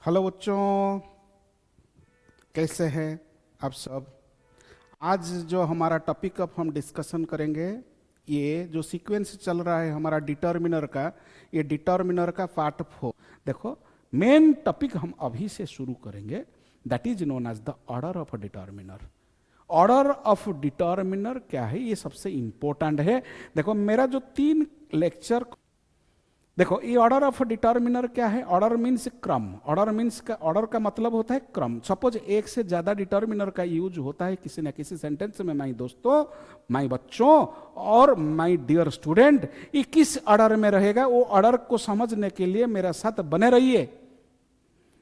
Hello बच्चों, कैसे हैं आप सब। आज जो हमारा टॉपिक अब हम डिस्कशन करेंगे, ये जो सीक्वेंस चल रहा है हमारा डिटर्मिनर का, ये डिटर्मिनर का पार्ट 4। देखो, मेन टॉपिक हम अभी से शुरू करेंगे, that is known as the order of determiner. Order of determiner क्या है, ये सबसे इंपॉर्टेंट है। देखो, मेरा जो 3 लेक्चर, देखो ये ऑर्डर ऑफ डिटर्मिनर क्या है। ऑर्डर मीन्स क्रम। ऑर्डर का मतलब होता है क्रम। सपोज एक से ज्यादा डिटर्मिनर का यूज होता है किसी न किसी सेंटेंस में। माई दोस्तों, माई बच्चों और माई डियर स्टूडेंट, ये किस ऑर्डर में रहेगा, वो ऑर्डर को समझने के लिए मेरे साथ बने रहिए।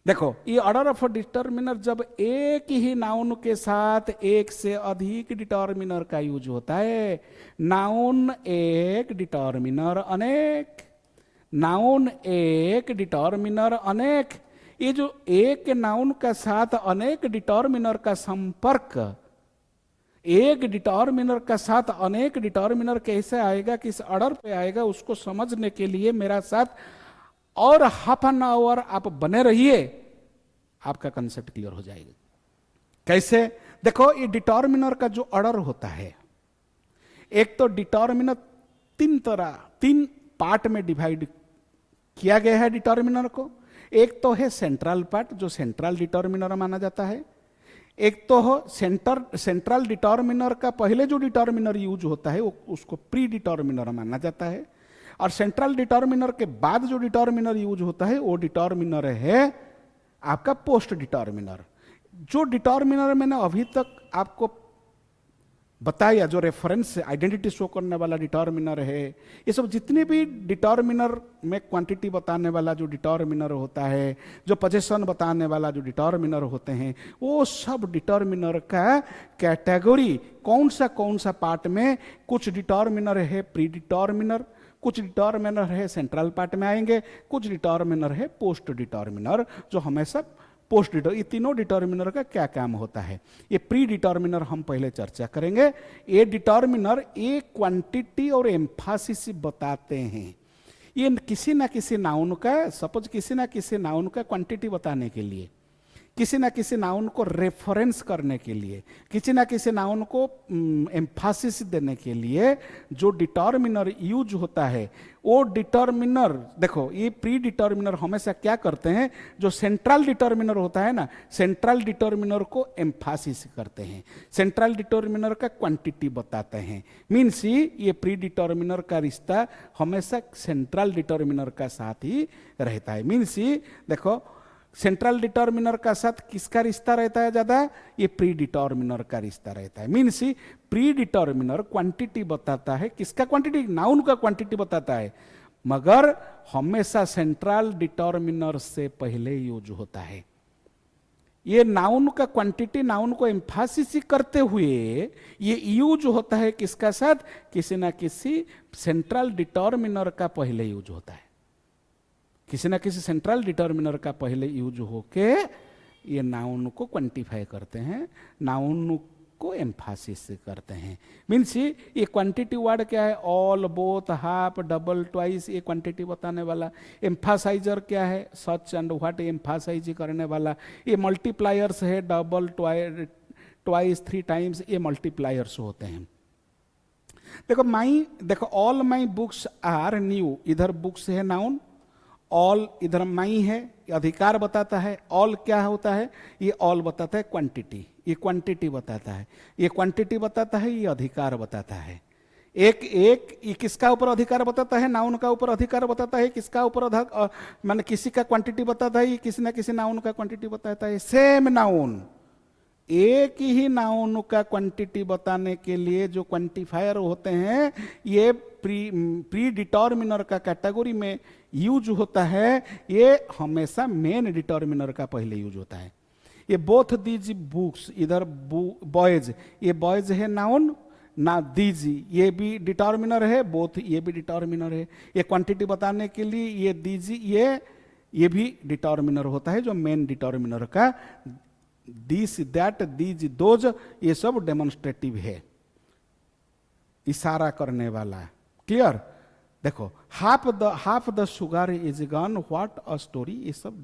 देखो, ये ऑर्डर ऑफ डिटर्मिनर जब एक ही नाउन के साथ एक से अधिक डिटर्मिनर का यूज होता है। नाउन एक, डिटर्मिनर अनेक। नाउन एक, डिटर्मिनर अनेक। ये जो एक नाउन का साथ अनेक डिटर्मिनर का संपर्क, एक डिटर्मिनर का साथ अनेक डिटर्मिनर कैसे आएगा, किस ऑर्डर पे आएगा, उसको समझने के लिए मेरा साथ और हाफ एन आवर आप बने रहिए, आपका कंसेप्ट क्लियर हो जाएगा। कैसे? देखो, ये डिटर्मिनर का जो ऑर्डर होता है, एक तो डिटर्मिनर 3 पार्ट में डिवाइड किया गया है डिटर्मिनर को। एक तो है सेंट्रल पार्ट, जो सेंट्रल डिटर्मिनर माना जाता है। एक तो हो सेंट्रल डिटर्मिनर का पहले जो डिटर्मिनर यूज होता है वो उसको प्री डिटर्मिनर माना जाता है। और सेंट्रल डिटर्मिनर के बाद जो डिटर्मिनर यूज होता है वो डिटर्मिनर है आपका पोस्ट डिटर्मिनर। जो डिटर्मिनर मैंने अभी तक आपको बताया, जो रेफरेंस आइडेंटिटी शो करने वाला डिटर्मिनर है, ये सब जितने भी डिटर्मिनर में क्वांटिटी बताने वाला जो डिटर्मिनर होता है, जो पोजीशन बताने वाला जो डिटर्मिनर होते हैं, वो सब डिटर्मिनर का कैटेगरी कौन सा पार्ट में, कुछ डिटर्मिनर है प्री डिटर्मिनर, कुछ डिटर्मिनर है सेंट्रल पार्ट में आएंगे, कुछ डिटर्मिनर है पोस्ट डिटर्मिनर, जो हमेशा पोस्ट डिटर। ये तीनों डिटर्मिनर का क्या काम होता है, ये प्री डिटर्मिनर हम पहले चर्चा करेंगे। ये डिटर्मिनर ये क्वांटिटी और एम्फासिस बताते हैं। ये किसी ना किसी नाउन का, सपोज किसी ना किसी नाउन का क्वांटिटी बताने के लिए, किसी ना किसी नाउन को रेफरेंस करने के लिए, किसी ना किसी नाउन को एम्फासिस देने के लिए जो डिटर्मिनर यूज होता है, वो डिटर्मिनर, देखो ये प्री डिटर्मिनर हमेशा क्या करते हैं, जो सेंट्रल डिटर्मिनर होता है ना, सेंट्रल डिटर्मिनर को एम्फासिस करते हैं, सेंट्रल डिटर्मिनर का क्वांटिटी बताते हैं। मीन्स ये प्री डिटर्मिनर का रिश्ता हमेशा सेंट्रल डिटर्मिनर का साथ ही रहता है। मीन्स देखो, सेंट्रल डिटर्मिनर का साथ किसका रिश्ता रहता है ज्यादा, ये प्री डिटर्मिनर का रिश्ता रहता है। मीन्स प्री डिटर्मिनर क्वांटिटी बताता है, किसका क्वांटिटी, नाउन का क्वांटिटी बताता है, मगर हमेशा सेंट्रल डिटर्मिनर से पहले यूज होता है। ये नाउन का क्वांटिटी, नाउन को एम्फासिस करते हुए ये यूज होता है किसका साथ, किसी ना किसी सेंट्रल डिटर्मिनर का पहले यूज होता है, किसी ना किसी सेंट्रल डिटर्मिनर का पहले यूज होके ये नाउन को क्वांटिफाई करते हैं, नाउन को एम्फासिस करते हैं। मीन्स ये क्वांटिटी वर्ड क्या है, all, both, half, double, twice, ये क्वांटिटी बताने वाला। एम्फासाइजर क्या है, सच एंड व्हाट, एम्फासाइज करने वाला। ये मल्टीप्लायर्स है, डबल, ट्वाइस, 3 टाइम्स, ये मल्टीप्लायर्स होते हैं। देखो all my books are new, इधर बुक्स है नाउन, ऑल इधर माई है, अधिकार बताता है। ऑल क्या होता है, ये ऑल बताता है क्वांटिटी, ये क्वांटिटी बताता है, ये क्वांटिटी बताता है, ये अधिकार बताता है। एक ये किसका ऊपर अधिकार बताता है, नाउन का ऊपर अधिकार बताता है। किसका ऊपर माने किसी का क्वांटिटी बताता है, ये किसी ना किसी नाउन का क्वांटिटी बताता है। सेम नाउन, एक ही नाउन का क्वांटिटी बताने के लिए जो क्वांटिफायर होते हैं, ये प्री डिटर्मिनर का कैटेगरी में यूज होता है। ये हमेशा मेन डिटर्मिनर का पहले यूज होता है। ये बोथ दीज बुक्स, इधर बॉयज, ये बॉयज है नाउन ना, दीज ये भी डिटर्मिनर है, बोथ ये भी डिटर्मिनर है। ये क्वांटिटी बताने के लिए ये दीज ये भी डिटर्मिनर होता है, जो मेन डिटर्मिनर का। दिस, दैट, दीज, दोज, ये सब डेमोन्स्ट्रेटिव है, इशारा करने वाला। क्लियर? देखो, half the sugar is gun, what a story, ये सब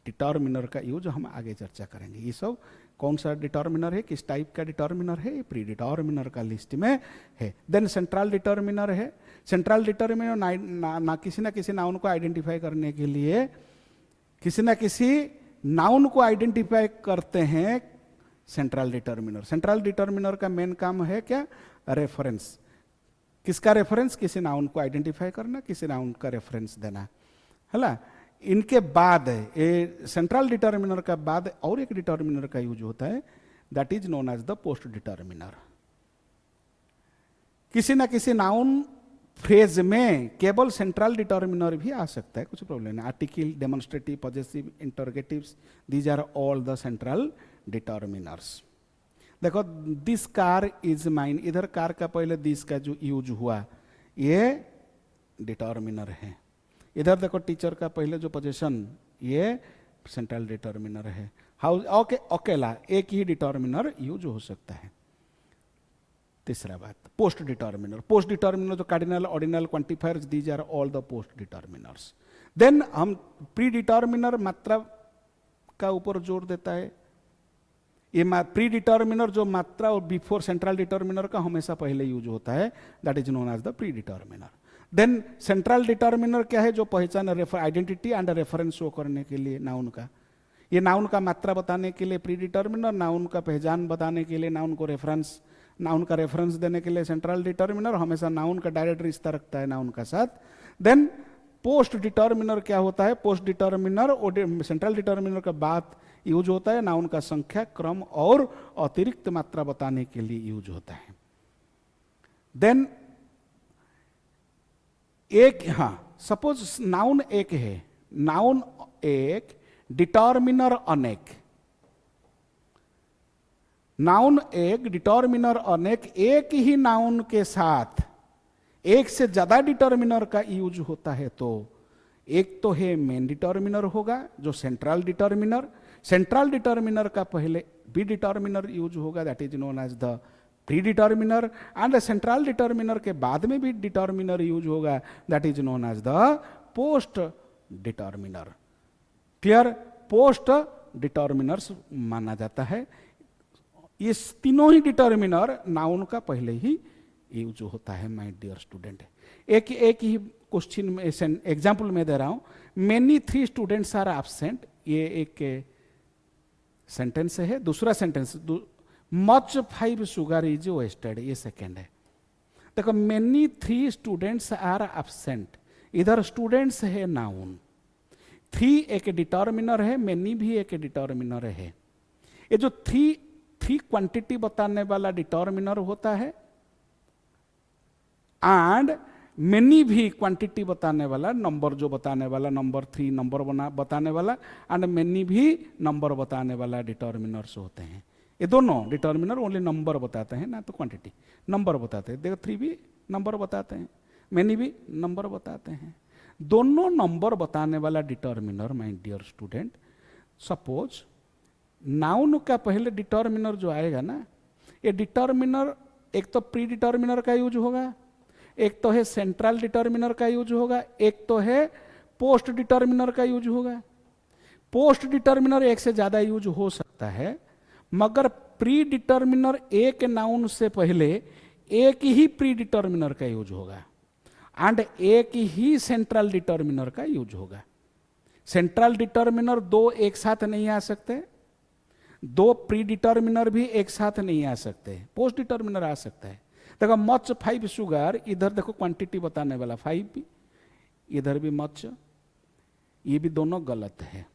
डिटर्मिनर का यूज हम आगे चर्चा करेंगे। ये सब कौन सा डिटर्मिनर है, किस टाइप का डिटर्मिनर है, ये प्री डिटर्मिनर का लिस्ट में है। देन सेंट्रल डिटर्मिनर है। सेंट्रल डिटर्मिनर ना किसी नाउन को आइडेंटिफाई करने के लिए किसी नाउन को आइडेंटिफाई करते हैं सेंट्रल डिटर्मिनर। सेंट्रल डिटर्मिनर का मेन काम है क्या, रेफरेंस। किसका रेफरेंस, किसी नाउन को आइडेंटिफाई करना, किसी नाउन का रेफरेंस देना, है ना। इनके बाद ये सेंट्रल डिटर्मिनर का बाद और एक डिटर्मिनर का यूज होता है, that is known as the post determiner. किसी ना किसी नाउन फ्रेज में केवल सेंट्रल डिटर्मिनर भी आ सकता है, कुछ प्रॉब्लम नहीं। Article, demonstrative, possessive, interrogatives, these are all the central determiners. देखो दिस कार इज माइन, इधर कार का पहले दिस का जो यूज हुआ ये डिटर्मिनर है। इधर देखो टीचर का पहले जो पोजीशन ये सेंट्रल डिटर्मिनर है। हाउ ओके, अकेला एक ही डिटर्मिनर यूज हो सकता है। तीसरा बात पोस्ट डिटर्मिनर। पोस्ट डिटर्मिनर जो cardinal, ordinal, quantifiers, these are all the post determiners. Then हम प्री डिटर्मिनर मात्रा का ऊपर जोर देता है। ये प्री डिटर्मिनर जो मात्रा और बिफोर सेंट्रल डिटर्मिनर का हमेशा पहले यूज होता है, that is known as the pre determiner. Then central determiner क्या है, जो पहचान आइडेंटिटी एंड रेफरेंस शो करने के लिए नाउन का, ये नाउन का मात्रा बताने के लिए प्री डिटर्मिनर, नाउन का पहचान बताने के लिए नाउन को रेफरेंस, नाउन का रेफरेंस देने के लिए सेंट्रल डिटर्मिनर, हमेशा नाउन का डायरेक्ट रिश्ता रखता है नाउन का साथ। देन पोस्ट डिटर्मिनर क्या होता है, पोस्ट डिटर्मिनर और सेंट्रल डिटर्मिनर का बात यूज होता है नाउन का संख्या, क्रम और अतिरिक्त मात्रा बताने के लिए यूज होता है। देन एक, हाँ सपोज नाउन एक है, नाउन एक, डिटर्मिनर अनेक। नाउन एक, डिटर्मिनर अनेक, एक ही नाउन के साथ एक से ज्यादा डिटर्मिनर का यूज होता है तो एक तो है मेन डिटर्मिनर होगा जो सेंट्रल डिटर्मिनर, सेंट्रल डिटर्मिनर का पहले बी डिटर्मिनर यूज होगा, that is known as the pre determiner, and central determiner के बाद में भी डिटर्मिनर यूज होगा, that is known as the post determiner. Clear, post determiners माना जाता है। ये तीनों ही डिटर्मिनर नाउन का पहले ही यूज होता है माय डियर स्टूडेंट। एक ही क्वेश्चन में एग्जाम्पल में दे रहा हूं, मेनी 3 स्टूडेंट्स आर एब्सेंट, ये एक सेंटेंस है। दूसरा sentence, much 5 sugar is wasted, ये सेकेंड है। देखो मेनी 3 स्टूडेंट्स आर एब्सेंट, इधर स्टूडेंट्स है नाउन, 3 एक डिटर्मिनर है, मेनी भी एक डिटर्मिनर है। ये जो 3 क्वांटिटी बताने वाला डिटर्मिनर होता है एंड मेनी भी क्वांटिटी बताने वाला, नंबर जो बताने वाला, नंबर 3 नंबर बताने वाला एंड मेनी भी नंबर बताने वाला डिटर्मिनर्स होते हैं। ये दोनों डिटर्मिनर ओनली नंबर बताते हैं, ना तो क्वांटिटी, नंबर बताते हैं। देखो 3 भी नंबर बताते हैं, मेनी भी नंबर बताते हैं। दोनों नंबर बताने वाला determiner my dear student, suppose noun का पहले डिटर्मिनर जो आएगा ना, ये डिटर्मिनर एक तो प्री डिटर्मिनर का यूज होगा, एक तो है सेंट्रल डिटर्मिनर का यूज होगा, एक तो है पोस्ट डिटर्मिनर का यूज होगा। पोस्ट डिटर्मिनर एक से ज्यादा यूज हो सकता है, मगर प्री डिटर्मिनर एक नाउन से पहले एक ही प्री डिटर्मिनर का यूज होगा एंड एक ही सेंट्रल डिटर्मिनर का यूज होगा। सेंट्रल डिटर्मिनर 2 एक साथ नहीं आ सकते, 2 प्री डिटर्मिनर भी एक साथ नहीं आ सकते, पोस्ट डिटर्मिनर आ सकता है। देखो मच 5 शुगर, इधर देखो क्वांटिटी बताने वाला 5 भी, इधर भी मच, ये भी दोनों गलत है।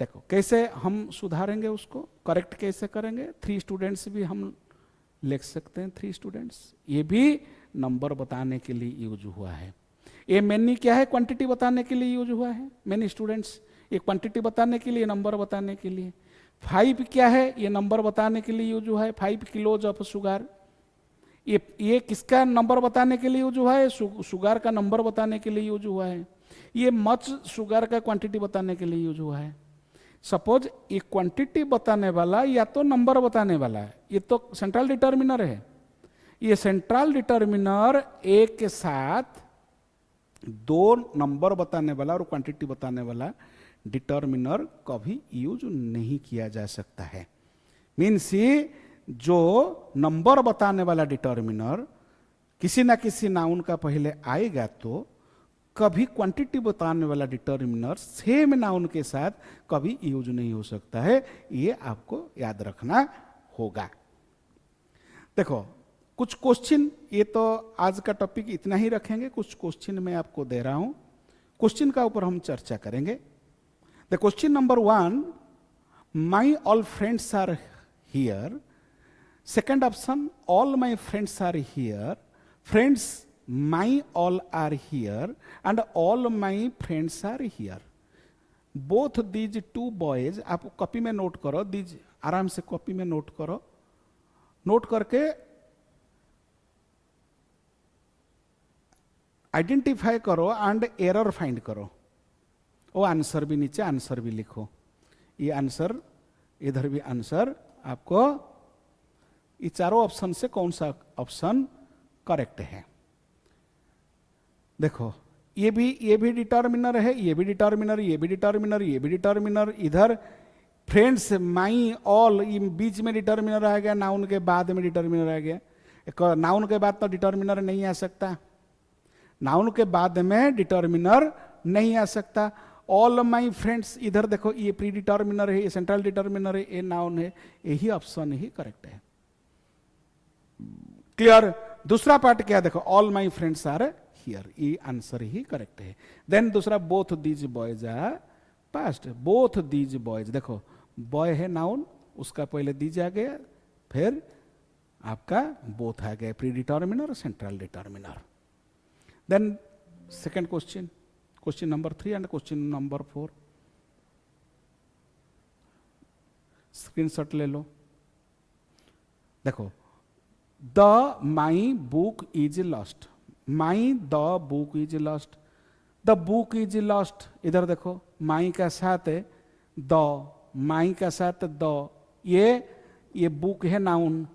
देखो कैसे हम सुधारेंगे उसको, करेक्ट कैसे करेंगे। 3 स्टूडेंट्स भी हम लिख सकते हैं, 3 स्टूडेंट्स, ये भी नंबर बताने के लिए यूज हुआ है। ये मेनी क्या है, क्वांटिटी बताने के लिए यूज हुआ है, मेनी स्टूडेंट्स, ये क्वांटिटी बताने के लिए, नंबर बताने के लिए। 5 क्या है, ये नंबर बताने के लिए यूज हुआ है, 5 किलोज ऑफ शुगर, ये किसका नंबर बताने के लिए यूज हुआ है, शुगर का नंबर बताने के लिए यूज हुआ है। ये मच शुगर का क्वांटिटी बताने के लिए यूज हुआ है। सपोज ये क्वांटिटी बताने वाला या तो नंबर बताने वाला है, ये तो सेंट्रल डिटर्मिनर है, ये सेंट्रल डिटर्मिनर एक के साथ 2 नंबर बताने वाला और क्वांटिटी बताने वाला डिटर्मिनर कभी यूज नहीं किया जा सकता है। मीन्स जो नंबर बताने वाला डिटर्मिनर किसी ना किसी नाउन का पहले आएगा तो कभी क्वांटिटी बताने वाला डिटर्मिनर सेम नाउन के साथ कभी यूज नहीं हो सकता है। ये आपको याद रखना होगा। देखो कुछ क्वेश्चन, ये तो आज का टॉपिक इतना ही रखेंगे, कुछ क्वेश्चन मैं आपको दे रहा हूं, क्वेश्चन का ऊपर हम चर्चा करेंगे। The question number 1, my all friends are here. Second option, all my friends are here. Friends my all are here and all my friends are here. Both these two boys, आप copy में note करो, these आराम से copy में note करो, note करके identify करो and error find करो। वो आंसर भी नीचे आंसर भी लिखो, ये आंसर, इधर भी आंसर। आपको ये चारों ऑप्शन से कौन सा ऑप्शन करेक्ट है। देखो ये भी डिटर्मिनर है, ये भी डिटर्मिनर, ये भी डिटर्मिनर, ये भी डिटर्मिनर। इधर फ्रेंड्स माई ऑल, ये बीच में डिटर्मिनर आ गया, नाउन के बाद में डिटर्मिनर आ गया। नाउन के बाद तो डिटर्मिनर नहीं आ सकता, नाउन के बाद में डिटर्मिनर नहीं आ सकता। ऑल माई फ्रेंड्स, इधर देखो ये प्री डिटर्मिनर है, ये सेंट्रल डिटर्मिनर है, ये नाउन है, यही ऑप्शन ही करेक्ट है। क्लियर। दूसरा पार्ट क्या, देखो all my friends are here, ये आंसर ही करेक्ट है। देन दूसरा, both these boys are passed. Both these boys, देखो बॉय है नाउन, उसका पहले दीज आ गया, फिर आपका बोथ आ गया, pre determiner, central determiner. Then second question, question number 3 and question number 4। Screenshot ले लो। देखो, the my book is lost, my the book is lost, the book is lost. इधर देखो माई का साथ है द, माई का साथ द, ये बुक है नाउन,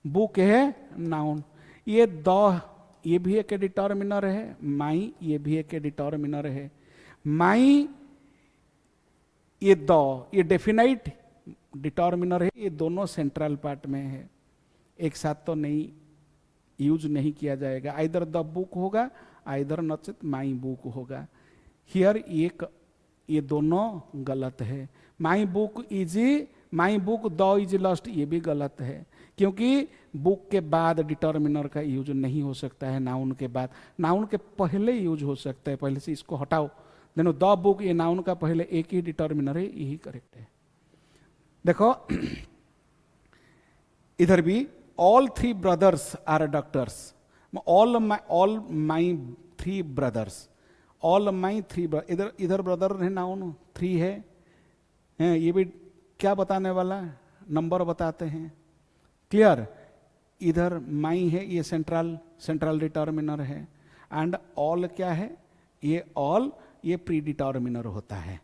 बुक है नाउन। ये द, ये भी एक डिटर्मिनर है, माई ये भी एक डिटर्मिनर है। माई, ये द, ये डेफिनाइट डिटर्मिनर है, ये दोनों सेंट्रल पार्ट में है, एक साथ तो नहीं यूज नहीं किया जाएगा। आइदर द बुक होगा, आइदर नचेत माई बुक होगा। हियर ये दोनों गलत है। माई book is, my book the is lost, ये भी गलत है, क्योंकि बुक के बाद डिटर्मिनर का यूज नहीं हो सकता है, नाउन के बाद, नाउन के पहले यूज हो सकता है, पहले से इसको हटाओ। देखो द बुक, ये नाउन का पहले एक ही डिटर्मिनर है, यही करेक्ट है। देखो इधर भी all 3 brothers are doctors, all my 3 brothers, all my 3, इधर ब्रदर है नाउन, 3 है, ये भी क्या बताने वाला, नंबर बताते हैं। क्लियर। इधर माई है, ये सेंट्रल डिटर्मिनर है, एंड ऑल क्या है, ये ऑल, ये प्री डिटर्मिनर होता है,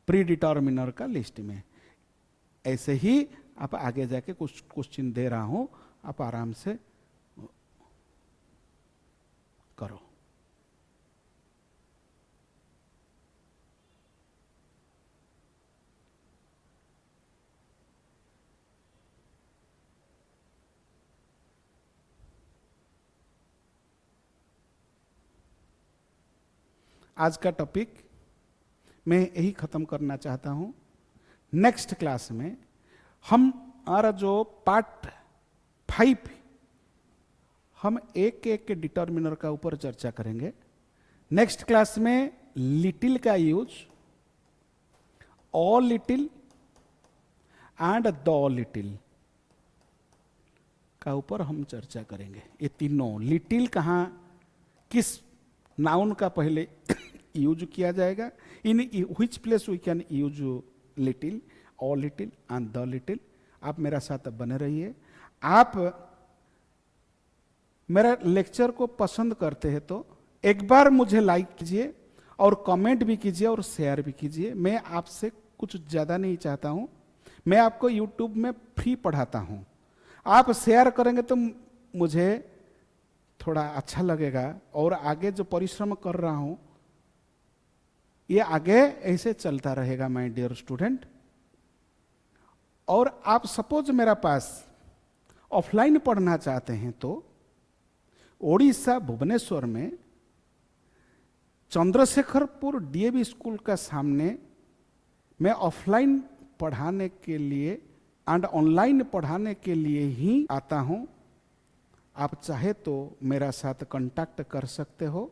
प्री डिटर्मिनर का लिस्ट में। ऐसे ही आप आगे जाके कुछ क्वेश्चन दे रहा हूं, आप आराम से करो। आज का टॉपिक मैं यही खत्म करना चाहता हूं। नेक्स्ट क्लास में हमारा जो पार्ट 5, हम एक एक डिटर्मिनर का ऊपर चर्चा करेंगे। नेक्स्ट क्लास में लिटिल का use, all little and the little का ऊपर हम चर्चा करेंगे। ये तीनों, लिटिल कहाँ, किस नाउन का पहले यूज किया जाएगा, in which place we can use little, all little and the little. आप मेरा साथ बने रहिए। आप मेरा लेक्चर को पसंद करते हैं तो एक बार मुझे लाइक कीजिए और कमेंट भी कीजिए और शेयर भी कीजिए। मैं आपसे कुछ ज़्यादा नहीं चाहता हूं, मैं आपको यूट्यूब में फ्री पढ़ाता हूं। आप शेयर करेंगे तो मुझे थोड़ा अच्छा लगेगा और आगे जो परिश्रम कर रहा हूं ये आगे ऐसे चलता रहेगा माय डियर स्टूडेंट। और आप सपोज मेरा पास ऑफलाइन पढ़ना चाहते हैं तो ओडिशा भुवनेश्वर में चंद्रशेखरपुर डीएवी स्कूल का सामने मैं ऑफलाइन पढ़ाने के लिए एंड ऑनलाइन पढ़ाने के लिए ही आता हूं। आप चाहे तो मेरा साथ कांटेक्ट कर सकते हो।